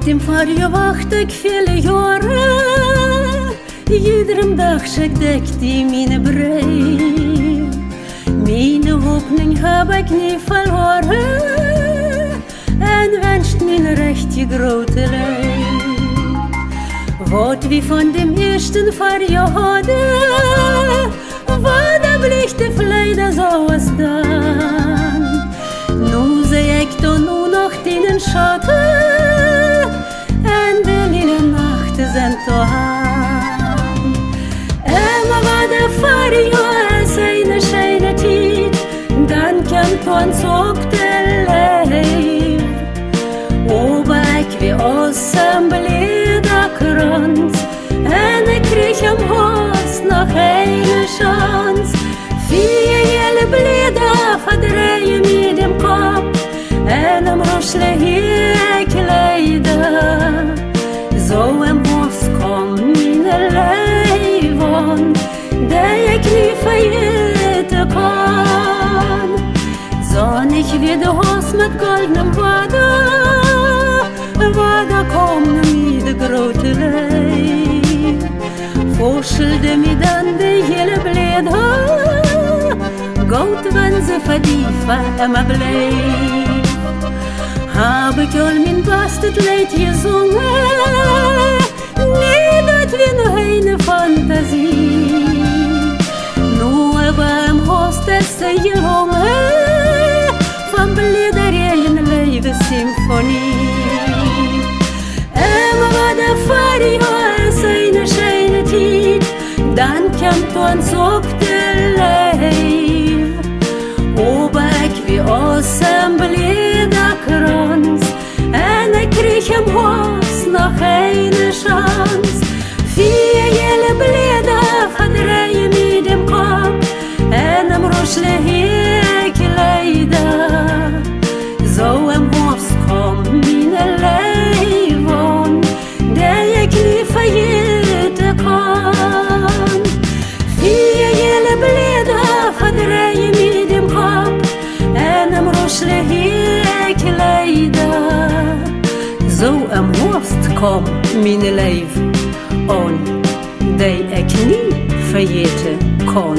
dem verwacht ik veel jaren. Iedere dag schrikt die mijn brein. Mijn hoopning heb ik niet verloren en wenscht mijn rechtje grote leid. Wat wie van dem eersten verjaar hadden, wat de blichte vleide zoals dan. Nu zie ik dan nu nog in schatten en de lille nachten zijn te aan. En wat de verjaar zijn schijne tijd, dan kan ons ook de leef. Ober ik wie assemblee da krans, en ik kreeg hem haast nog een chance. Vier hele bleden verdraaien met dem kop, en hem roschle ik leiden. Zo hem hoofd kom mijn leven, dat ik niet vergeten kan. Zonnig wie de hoos met goldenem water kom met de grote leid. Voorstelde me dan de hele bleden, goud wenn ze verdiefen en me bleef. Heb ik al mijn beste leid gezongen, niet dat we nog een fantasie. Nu hebben hem hoogst het gelongen, van bledereien leven symfonie. En wat de verjaar zijn schijne tijd, dan kan ons ook de leef. Ober ik wie assemblee da krans, en ik kreeg hem hoogst nog een chance. Vier hele bleden verdraaien met dem kop, en hem roschle ik leiden. Zo hem hoogst kom mijn leven, dat ik niet vergeten kan. Vier hele bleden verdraaien met dem kop, en hem roschle ik leiden. Zo hem hoogst kom mijn leven, dat ik niet vergeten kan.